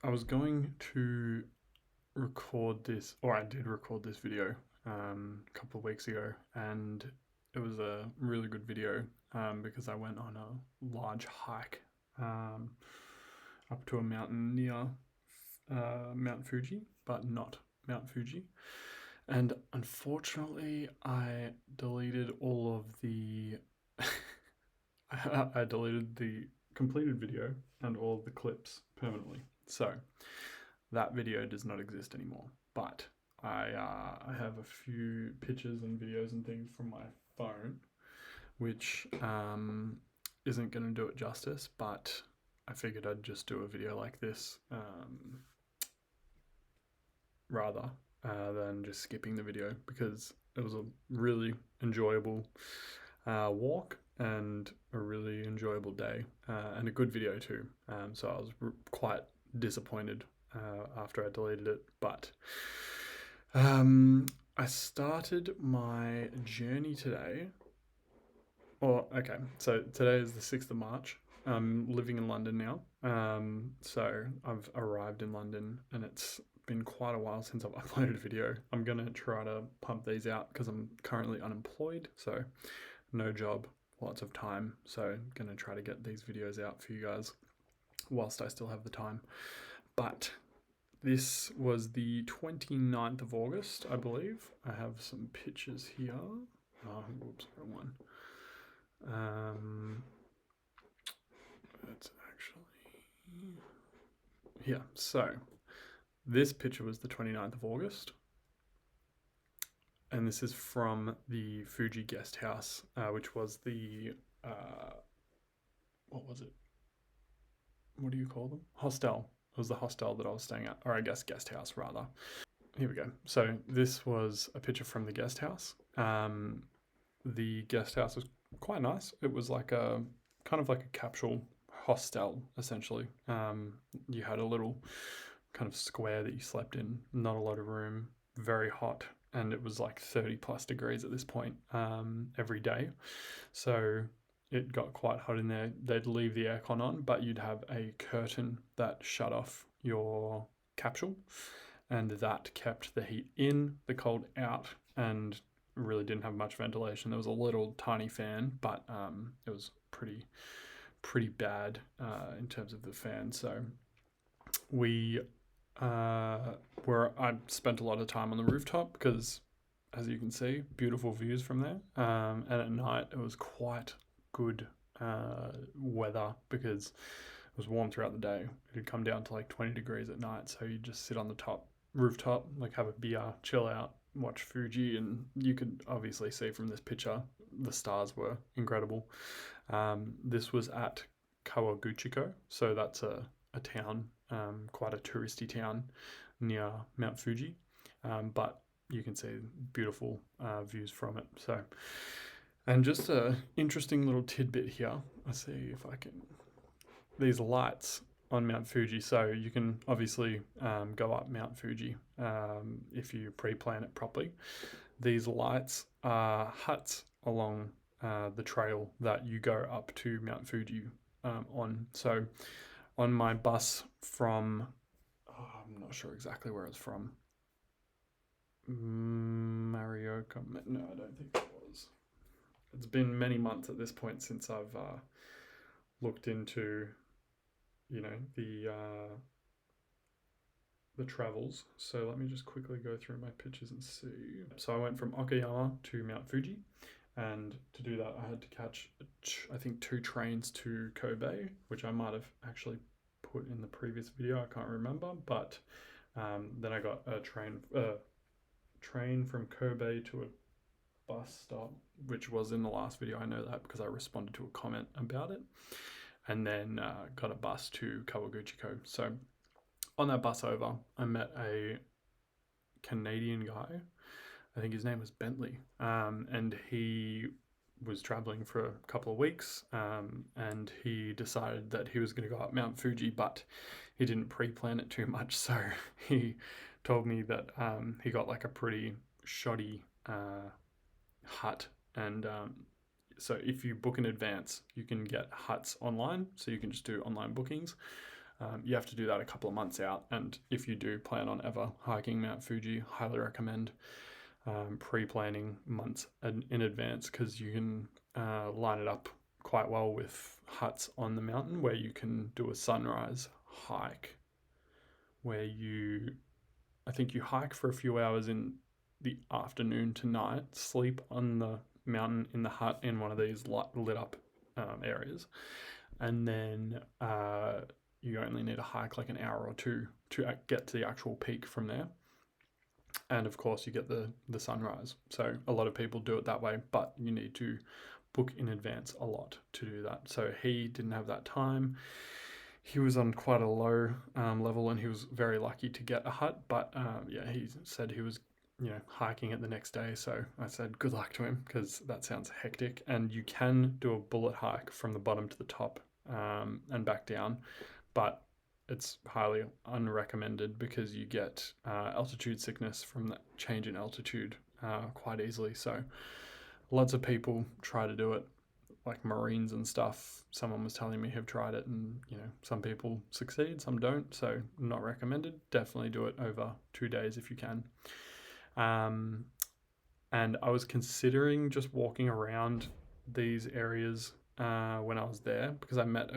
I was going to record this, or I did record this video a couple of weeks ago, and it was a really good video because I went on a large hike um, up to a mountain near Mount Fuji, but not Mount Fuji. And unfortunately, I deleted all of the. I deleted the completed video and all of the clips permanently. So that video does not exist anymore. But I have a few pictures and videos and things from my phone, which isn't going to do it justice. But I figured I'd just do a video like this rather than just skipping the video because it was a really enjoyable walk and a really enjoyable day and a good video too. So I was quite disappointed after I deleted it, but I started my journey today. Okay, so today is the 6th of March. I'm living in London now. So I've arrived in London and it's been quite a while since I've uploaded a video. I'm going to try to pump these out because I'm currently unemployed. So no job, lots of time. So I'm going to try to get these videos out for you guys whilst I still have the time. But this was the 29th of August, I believe. I have some pictures here. Oh, whoops, wrong one. That's actually here. So this picture was the 29th of August. And this is from the Fuji guest house, which was the, what was it? What do you call them? Hostel. It was the hostel that I was staying at, or I guess guest house rather. Here we go. So this was a picture from the guest house. The guest house was quite nice. It was like a kind of like a capsule hostel, essentially. You had a little kind of square that you slept in, not a lot of room, very hot, and it was like 30 plus degrees at this point every day. So it got quite hot in there. They'd leave the aircon on, but you'd have a curtain that shut off your capsule, and that kept the heat in, the cold out, and really didn't have much ventilation. There was a little tiny fan, but it was pretty bad in terms of the fan. So I spent a lot of time on the rooftop because, as you can see, beautiful views from there. And at night it was quite good weather because it was warm throughout the day. It'd come down to like 20 degrees at night, so you just sit on the rooftop, like have a beer, chill out, watch Fuji, and you could obviously see from this picture the stars were incredible. This was at Kawaguchiko, so that's a town, quite a touristy town near Mount Fuji, but you can see beautiful views from it. So, and just a interesting little tidbit here. Let's see if I can. These lights on Mount Fuji, so you can obviously go up Mount Fuji if you pre-plan it properly. These lights are huts along the trail that you go up to Mount Fuji on. So on my bus from, I'm not sure exactly where it's from, Marioka, no, I don't think it was. It's been many months at this point since I've looked into the travels. So let me just quickly go through my pictures and see. So I went from Okayama to Mount Fuji, and to do that I had to catch I think 2 trains to Kobe, which I might have actually put in the previous video, I can't remember, but then I got a train from Kobe to a bus stop, which was in the last video. I know that because I responded to a comment about it, and then got a bus to Kawaguchiko. So on that bus over, I met a Canadian guy. I think his name was Bentley, and he was traveling for a couple of weeks, and he decided that he was going to go up Mount Fuji, but he didn't pre-plan it too much. So he told me that he got like a pretty shoddy hut, and so if you book in advance, you can get huts online, so you can just do online bookings. You have to do that a couple of months out. And if you do plan on ever hiking Mount Fuji, highly recommend pre-planning months in advance, because you can line it up quite well with huts on the mountain where you can do a sunrise hike, where I think you hike for a few hours in the afternoon to night, sleep on the mountain in the hut in one of these lit up areas, and then you only need to hike like an hour or two to get to the actual peak from there. And of course, you get the sunrise. So a lot of people do it that way, but you need to book in advance a lot to do that. So he didn't have that time. He was on quite a low level, and he was very lucky to get a hut. But yeah, he said he was hiking it the next day. So I said good luck to him, because that sounds hectic. And you can do a bullet hike from the bottom to the top and back down, but it's highly unrecommended because you get altitude sickness from that change in altitude quite easily. So lots of people try to do it, like Marines and stuff. Someone was telling me have tried it, and some people succeed, some don't. So not recommended. Definitely do it over 2 days if you can. And I was considering just walking around these areas when I was there, because I met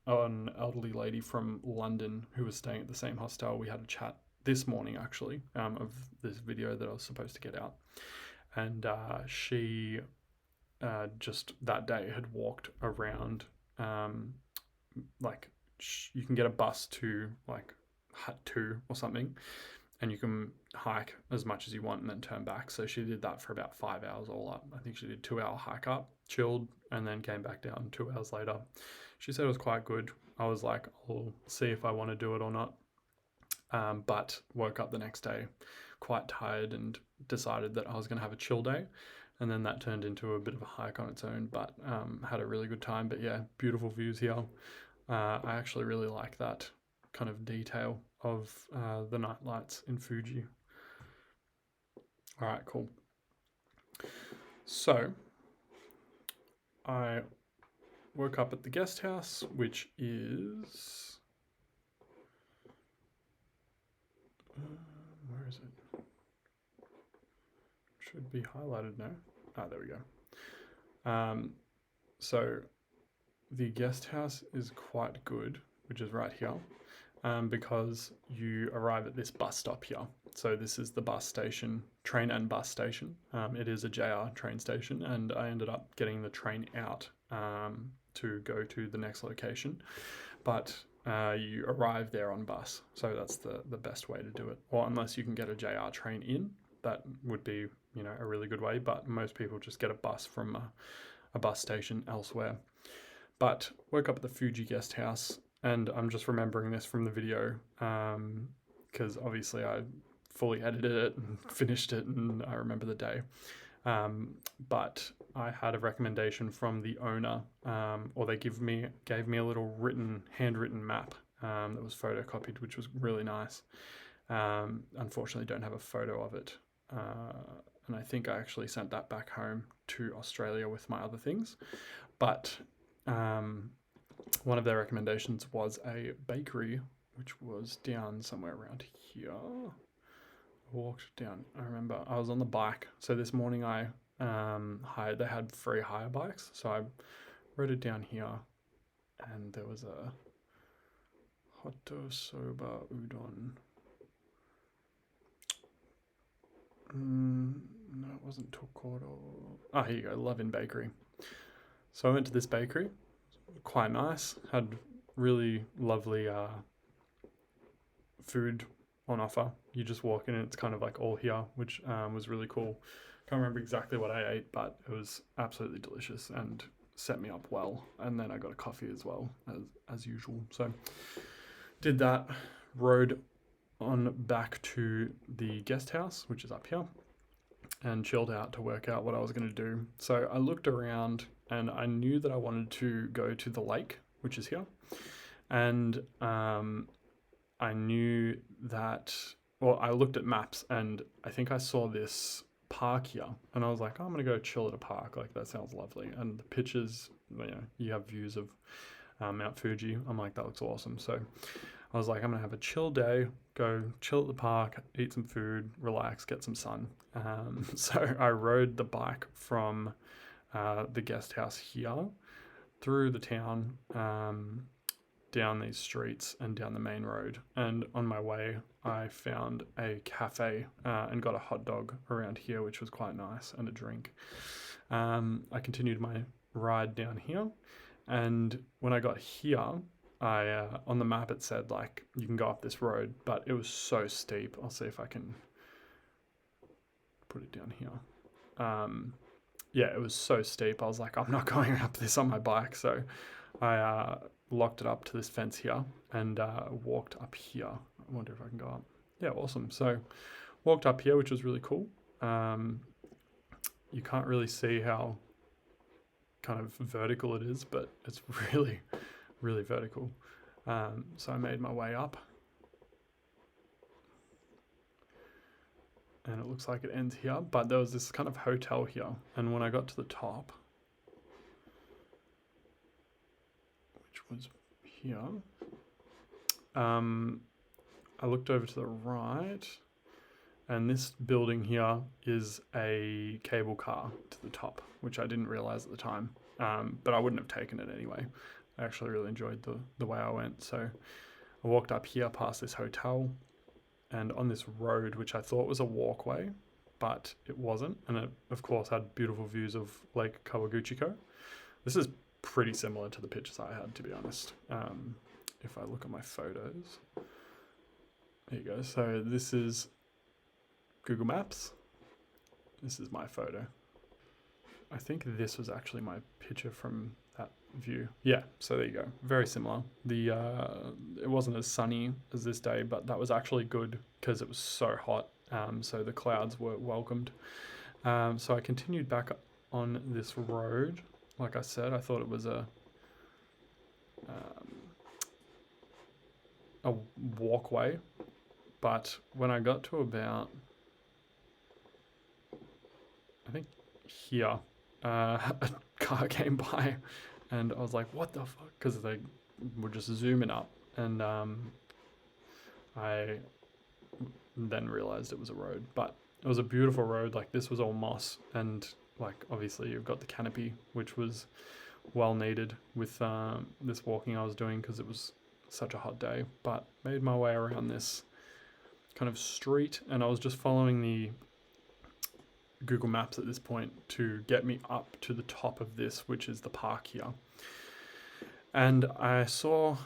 an elderly lady from London who was staying at the same hostel. We had a chat this morning, actually, of this video that I was supposed to get out. And she just that day had walked around, you can get a bus to like Hut 2 or something, and you can hike as much as you want and then turn back. So she did that for about 5 hours all up. I think she did 2-hour hike up, chilled, and then came back down 2 hours later. She said it was quite good. I was like, I'll see if I want to do it or not. But woke up the next day quite tired and decided that I was going to have a chill day. And then that turned into a bit of a hike on its own, but had a really good time. But yeah, beautiful views here. I actually really like that kind of detail of the night lights in Fuji. All right, cool. So I woke up at the guest house, which is where is it? Should be highlighted now. There we go. So the guest house is quite good, which is right here, because you arrive at this bus stop here. So this is the bus station, train and bus station. It is a JR train station, and I ended up getting the train out to go to the next location. But you arrive there on bus. So that's the best way to do it. Or unless you can get a JR train in, that would be a really good way. But most people just get a bus from a bus station elsewhere. But woke up at the Fuji guest house, and I'm just remembering this from the video because obviously I fully edited it and finished it, and I remember the day. But I had a recommendation from the owner, or they gave me a little handwritten map that was photocopied, which was really nice. Unfortunately, don't have a photo of it, and I think I actually sent that back home to Australia with my other things. But one of their recommendations was a bakery, which was down somewhere around here. I walked down. I remember I was on the bike. So this morning I they had free hire bikes. So I rode it down here, and there was a Hoto Soba Udon. No, it wasn't Tokoro. Here you go, Love-In Bakery. So I went to this bakery, quite nice, had really lovely food on offer. You just walk in and it's kind of like all here, which was really cool. Can't remember exactly what I ate, but it was absolutely delicious and set me up well. And then I got a coffee as well, as usual. So did that, rode on back to the guest house, which is up here, and chilled out to work out what I was going to do. So I looked around and I knew that I wanted to go to the lake, which is here. And I knew that, I looked at maps and I think I saw this park here, and I was like, I'm going to go chill at a park. Like, that sounds lovely. And the pictures, you have views of Mount Fuji. I'm like, that looks awesome. So I was like, I'm gonna have a chill day, go chill at the park, eat some food, relax, get some sun. So I rode the bike from the guest house here through the town, down these streets and down the main road. And on my way, I found a cafe and got a hot dog around here, which was quite nice, and a drink. I continued my ride down here, and when I got here, I on the map it said like you can go up this road, but it was so steep. I'll see if I can put it down here. Yeah, it was so steep. I was like, I'm not going up this on my bike, so I locked it up to this fence here and walked up here. I wonder if I can go up. Yeah, awesome. So walked up here, which was really cool. You can't really see how kind of vertical it is, but it's really, really vertical. So I made my way up. And it looks like it ends here, but there was this kind of hotel here. And when I got to the top, which was here, I looked over to the right, and this building here is a cable car to the top, which I didn't realize at the time, but I wouldn't have taken it anyway. I actually really enjoyed the way I went. So I walked up here past this hotel, and on this road, which I thought was a walkway, but it wasn't. And it, of course, had beautiful views of Lake Kawaguchiko. This is pretty similar to the pictures I had, to be honest. If I look at my photos, there you go. So this is Google Maps. This is my photo. I think this was actually my picture from that view. Yeah, so there you go. Very similar. It wasn't as sunny as this day, but that was actually good because it was so hot. So the clouds were welcomed. So I continued back on this road. Like I said, I thought it was a walkway, but when I got to about, I think here, a car came by, and I was like, what the fuck? Because they were just zooming up, and I then realized it was a road. But it was a beautiful road. Like, this was all moss, and like obviously you've got the canopy, which was well needed with this walking I was doing because it was such a hot day. But made my way around this kind of street, and I was just following the Google Maps at this point to get me up to the top of this, which is the park here. And I saw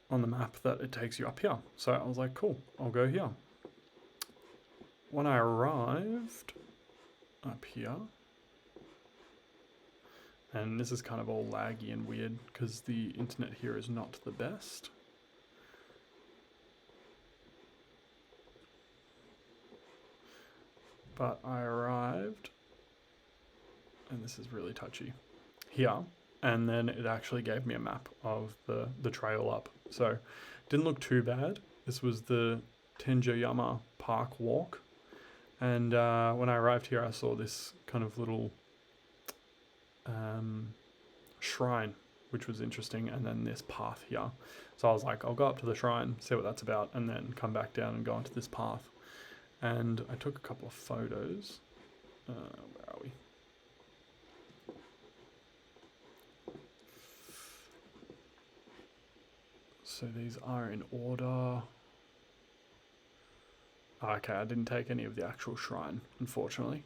on the map that it takes you up here. So I was like, cool, I'll go here. When I arrived up here, and this is kind of all laggy and weird because the internet here is not the best. But I arrived, and this is really touchy, here, and then it actually gave me a map of the trail up. So didn't look too bad. This was the Tenjoyama Park walk. And when I arrived here, I saw this kind of little shrine, which was interesting, and then this path here. So I was like, I'll go up to the shrine, see what that's about, and then come back down and go onto this path. And I took a couple of photos. Where are we? So these are in order. Okay, I didn't take any of the actual shrine, unfortunately.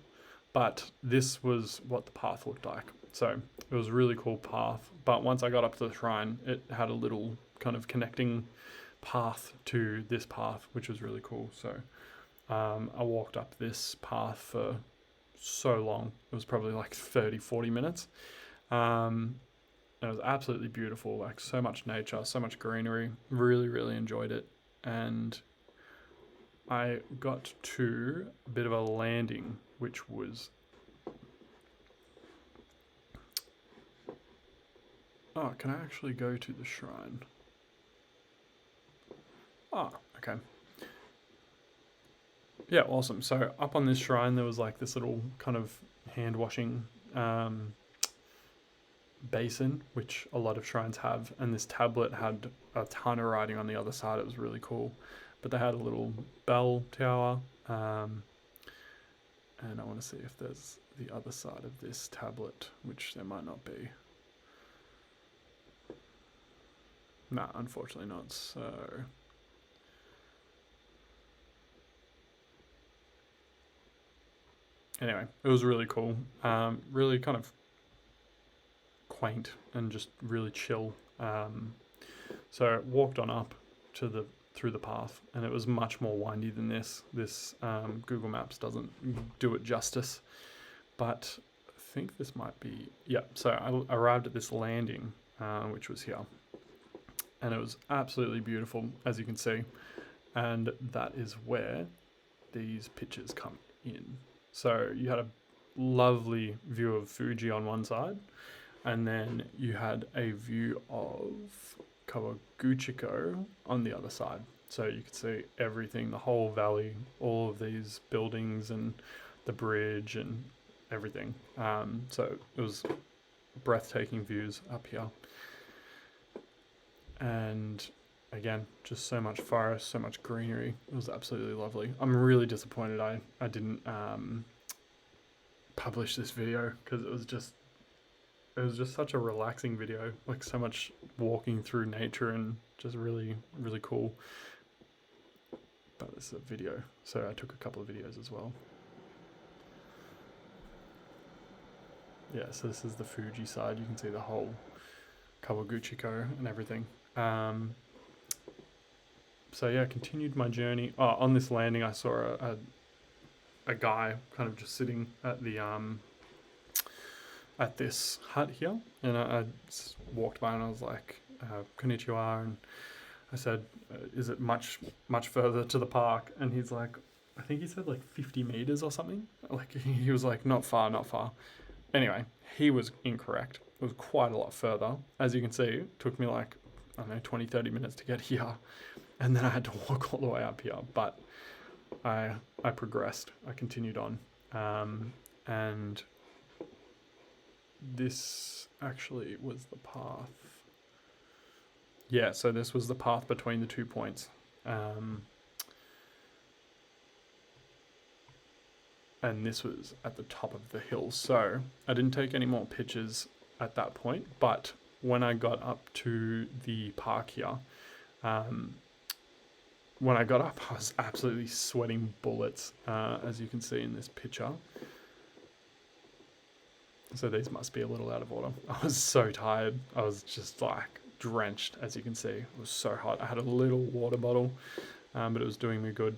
But this was what the path looked like. So it was a really cool path. But once I got up to the shrine, it had a little kind of connecting path to this path, which was really cool. So I walked up this path for so long. It was probably like 30, 40 minutes. It was absolutely beautiful, like so much nature, so much greenery. Really, really enjoyed it. And I got to a bit of a landing, which was... Oh, can I actually go to the shrine? Oh, okay. Yeah, awesome. So up on this shrine, there was like this little kind of hand washing basin, which a lot of shrines have, and this tablet had a ton of writing on the other side. It was really cool. But they had a little bell tower, and I want to see if there's the other side of this tablet, which there might not be. Nah, unfortunately not. So anyway, it was really cool. Really kind of quaint and just really chill. So walked on up to the through the path, and it was much more windy than this. This Google Maps doesn't do it justice, but I think this might be, yeah. So I arrived at this landing, which was here, and it was absolutely beautiful, as you can see, and that is where these pictures come in. So you had a lovely view of Fuji on one side, and then you had a view of Kawaguchiko on the other side. So you could see everything, the whole valley, all of these buildings and the bridge and everything. So it was breathtaking views up here. And again, just so much forest, so much greenery. It was absolutely lovely. I'm really disappointed I didn't publish this video, because it was just such a relaxing video, like so much walking through nature and just really, really cool. But this is a video, so I took a couple of videos as well. Yeah, so this is the Fuji side. You can see the whole Kawaguchiko and everything. So yeah, continued my journey. Oh, on this landing, I saw a guy kind of just sitting at the at this hut here, and I just walked by and I was like, konnichiwa, and I said, is it much further to the park? And he's like, I think he said like 50 meters or something. Like he was like, not far. Anyway, he was incorrect. It was quite a lot further. As you can see, it took me like, I don't know, 20-30 minutes to get here, and then I had to walk all the way up here. But I progressed. I continued on, and this actually was the path. Yeah, so this was the path between the 2 points. And this was at the top of the hill. So I didn't take any more pictures at that point, but when I got up to the park here, when I got up, I was absolutely sweating bullets, as you can see in this picture. So these must be a little out of order. I was so tired. I was just like drenched, as you can see. It was so hot. I had a little water bottle, but it was doing me good.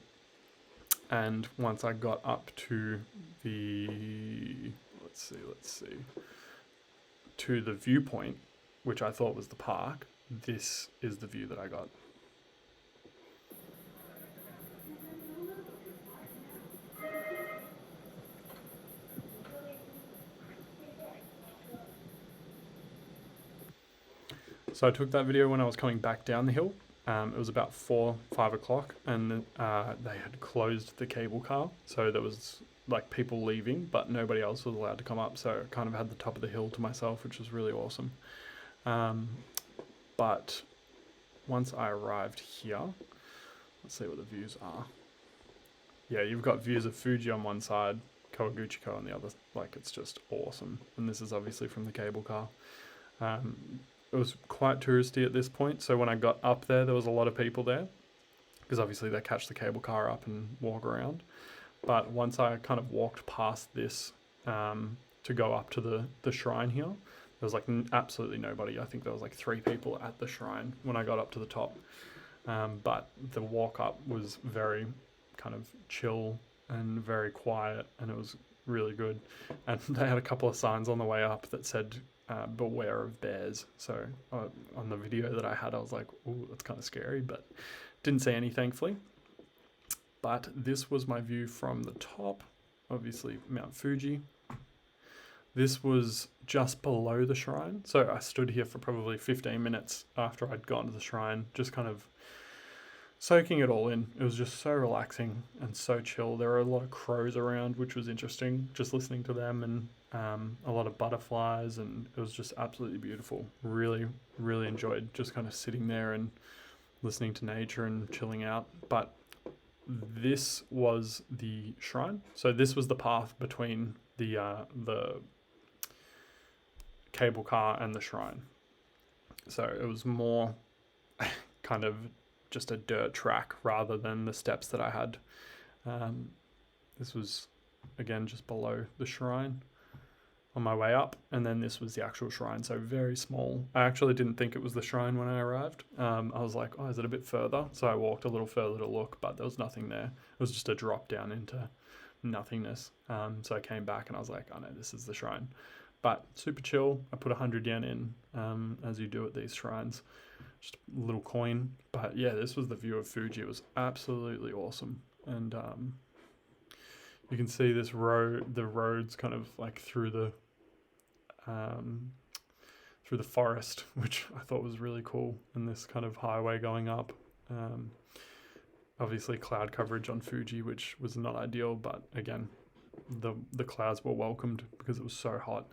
And once I got up to the, let's see, to the viewpoint, which I thought was the park, this is the view that I got. So I took that video when I was coming back down the hill. It was about 4-5 o'clock, and they had closed the cable car, so there was like people leaving, but nobody else was allowed to come up. So I kind of had the top of the hill to myself, which was really awesome. But once I arrived here, let's see what the views are. Yeah, you've got views of Fuji on one side, Kawaguchiko on the other. Like, it's just awesome. And this is obviously from the cable car. It was quite touristy at this point, so when I got up there was a lot of people there, because obviously they catch the cable car up and walk around. But once I kind of walked past this to go up to the shrine here, there was like absolutely nobody. I think there was like 3 people at the shrine when I got up to the top. But the walk up was very kind of chill and very quiet, and it was really good. And they had a couple of signs on the way up that said, beware of bears. So on the video that I had, I was like, ooh, that's kind of scary, but didn't see any, thankfully. But this was my view from the top, obviously Mount Fuji. This was just below the shrine. So I stood here for probably 15 minutes after I'd gone to the shrine, just kind of soaking it all in. It was just so relaxing and so chill. There were a lot of crows around, which was interesting, just listening to them, and a lot of butterflies, and it was just absolutely beautiful. Really, really enjoyed just kind of sitting there and listening to nature and chilling out. But this was the shrine. So this was the path between the cable car and the shrine. So it was more kind of just a dirt track rather than the steps that I had. This was, again, just below the shrine on my way up, and then this was the actual shrine, so very small. I actually didn't think it was the shrine when I arrived. I was like, oh, is it a bit further? So I walked a little further to look, but there was nothing there. It was just a drop down into nothingness. So I came back and I was like, oh no, this is the shrine. But super chill. I put 100 yen in, as you do at these shrines. Just a little coin. But yeah, this was the view of Fuji. It was absolutely awesome. And you can see this road, the roads kind of like through the forest, which I thought was really cool, and this kind of highway going up. Obviously cloud coverage on Fuji, which was not ideal, but again, the clouds were welcomed because it was so hot.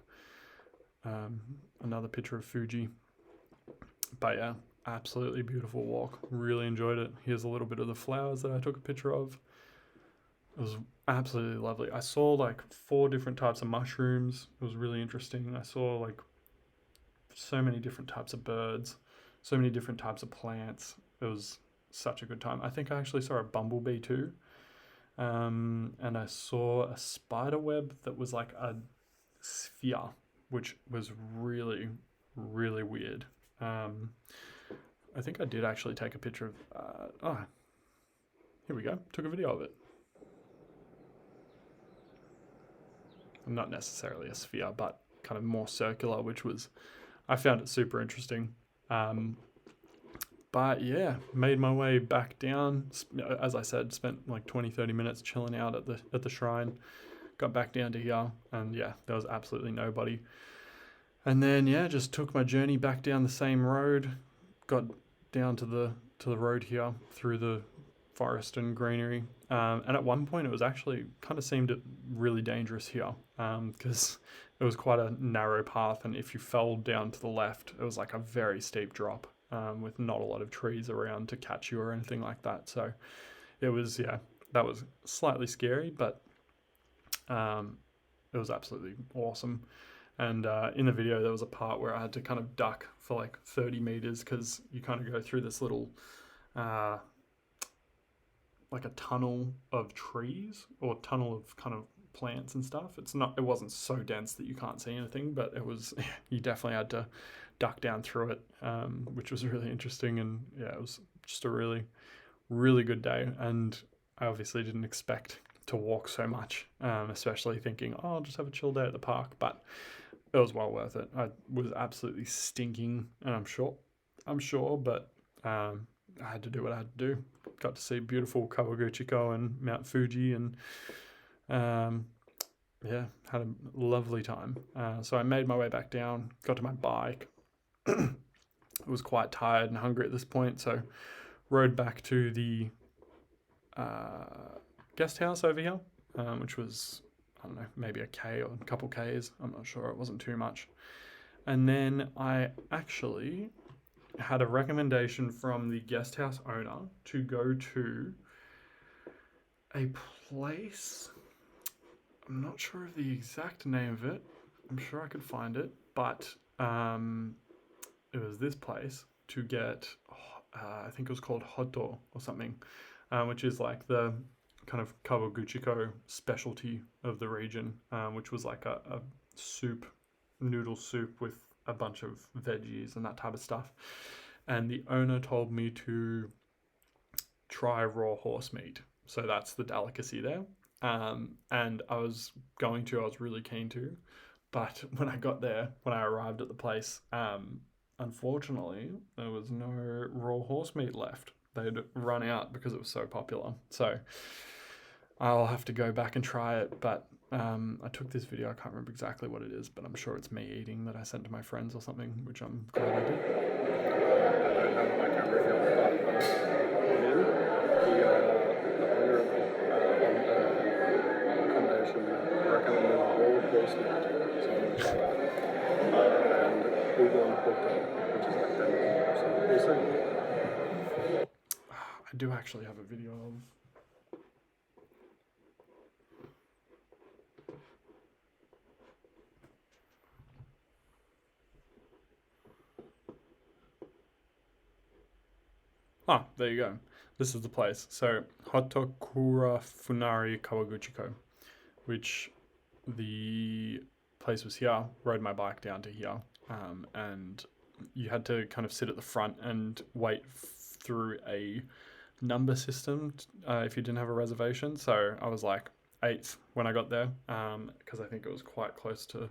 Another picture of Fuji. But yeah, absolutely beautiful walk. Really enjoyed it. Here's a little bit of the flowers that I took a picture of. It was absolutely lovely. I saw like 4 different types of mushrooms. It was really interesting. I saw like so many different types of birds, so many different types of plants. It was such a good time. I think I actually saw a bumblebee too. And I saw a spider web that was like a sphere, which was really, really weird. I think I did actually take a picture of, here we go. Took a video of it. Not necessarily a sphere, but kind of more circular, which was, I found it super interesting. But yeah, made my way back down. As I said, spent like 20-30 minutes chilling out at the shrine. Got back down to here, and yeah, there was absolutely nobody. And then yeah, just took my journey back down the same road. Got down to the road here through the forest and greenery. And at one point, it was actually kind of seemed really dangerous here, because it was quite a narrow path, and if you fell down to the left, it was like a very steep drop, with not a lot of trees around to catch you or anything like that. So it was, yeah, that was slightly scary, but it was absolutely awesome. And in the video, there was a part where I had to kind of duck for like 30 meters because you kind of go through this little like a tunnel of trees or tunnel of kind of plants and stuff. It wasn't so dense that you can't see anything, but it was, you definitely had to duck down through it, which was really interesting. And yeah, it was just a really, really good day. And I obviously didn't expect to walk so much, especially thinking, oh, I'll just have a chill day at the park, but it was well worth it. I was absolutely stinking, and I'm sure, but I had to do what I had to do. Got to see beautiful Kawaguchiko and Mt Fuji, and yeah, had a lovely time. So I made my way back down, got to my bike. I was quite tired and hungry at this point, so rode back to the guest house over here, which was, I don't know, maybe a K or a couple Ks. I'm not sure. It wasn't too much. And then I actually had a recommendation from the guest house owner to go to a place. I'm not sure of the exact name of it. I'm sure I could find it, but it was this place to get, I think it was called Hoto or something, which is like the kind of Kawaguchiko specialty of the region, which was like a noodle soup with a bunch of veggies and that type of stuff. And the owner told me to try raw horse meat. So that's the delicacy there. And I was really keen to, but when I arrived at the place, unfortunately, there was no raw horse meat left. They'd run out because it was so popular. So I'll have to go back and try it, but I took this video. I can't remember exactly what it is, but I'm sure it's me eating that I sent to my friends or something, which I'm glad I did. in, the owner of the accommodation recommended a roller coaster, so I'm going to try that. And Google and Hotel, which is like $10, so we'll see. I do actually have a video of. Ah, there you go. This is the place. So, Hotokura Funari Kawaguchiko, which the place was here, rode my bike down to here, and you had to kind of sit at the front and wait through a number system if you didn't have a reservation. So I was like 8th when I got there, because I think it was quite close to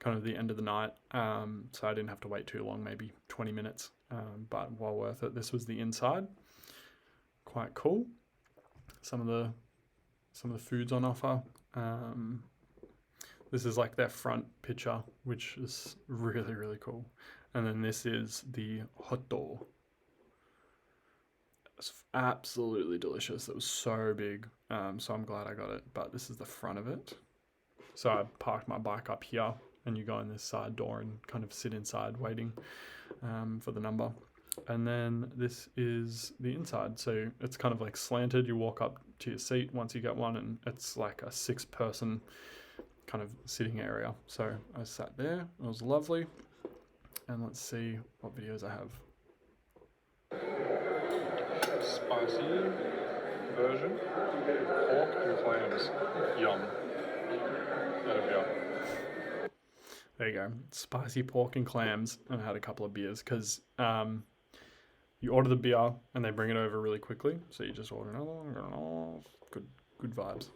kind of the end of the night, so I didn't have to wait too long, maybe 20 minutes, but well worth it. This was the inside, quite cool. Some of the foods on offer. This is like their front picture, which is really, really cool. And then this is the hotto. It's absolutely delicious. It was so big, so I'm glad I got it. But this is the front of it. So I parked my bike up here, and you go in this side door and kind of sit inside waiting for the number. And then this is the inside. So it's kind of like slanted. You walk up to your seat once you get one, and it's like a 6-person kind of sitting area. So I sat there. It was lovely. And let's see what videos I have. Spicy version, pork and clams. Yum. There you go. Spicy pork and clams. And I had a couple of beers because you order the beer and they bring it over really quickly. So you just order another one. Good vibes.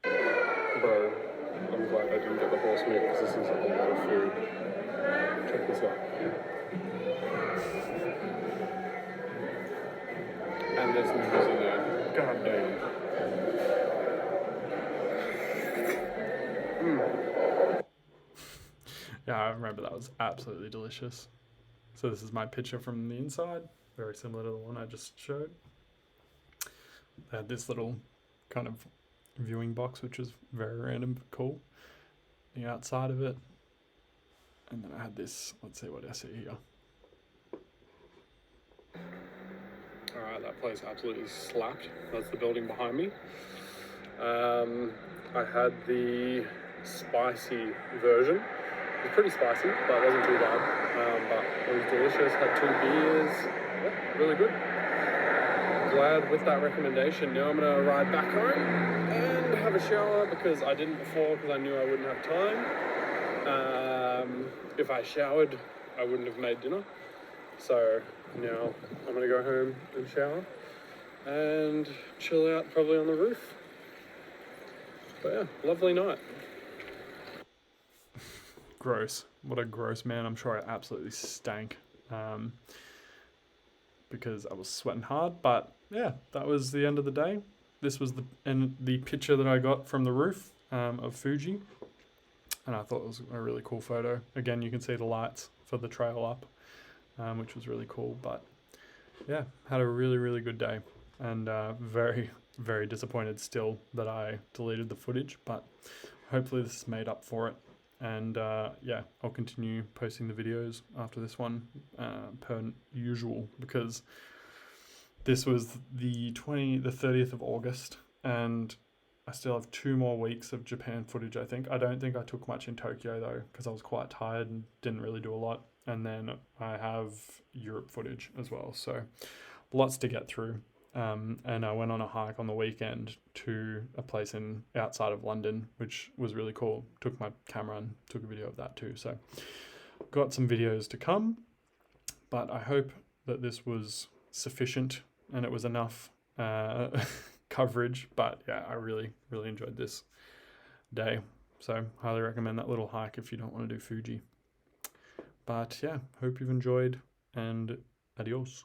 Bro, I'm glad I didn't get the horse meat because this is a lot of food. Check this out. And there's noodles in there. God damn. Yeah, I remember that was absolutely delicious. So this is my picture from the inside. Very similar to the one I just showed. They had this little kind of viewing box, which was very random but cool. The outside of it. And then I had this, let's see what I see here. Alright, that place absolutely slapped. That's the building behind me. I had the spicy version. It was pretty spicy, but it wasn't too bad. But it was delicious. Had 2 beers. Yeah, really good. Glad with that recommendation. Now I'm going to ride back home and have a shower because I didn't before because I knew I wouldn't have time. If I showered, I wouldn't have made dinner. So now I'm going to go home and shower and chill out probably on the roof. But yeah, lovely night. Gross. What a gross man. I'm sure I absolutely stank because I was sweating hard. But yeah, that was the end of the day. This was the picture that I got from the roof of Fuji. And I thought it was a really cool photo. Again, you can see the lights for the trail up, which was really cool. But yeah, had a really, really good day. And very, very disappointed still that I deleted the footage. But hopefully this made up for it. And yeah, I'll continue posting the videos after this one per usual, because this was the 30th of August, and I still have 2 more weeks of Japan footage, I think. I don't think I took much in Tokyo though, because I was quite tired and didn't really do a lot. And then I have Europe footage as well, so lots to get through. And I went on a hike on the weekend to a place outside of London, which was really cool. Took my camera and took a video of that too. So got some videos to come, but I hope that this was sufficient and it was enough coverage. But yeah, I really, really enjoyed this day. So highly recommend that little hike if you don't want to do Fuji. But yeah, hope you've enjoyed, and adios.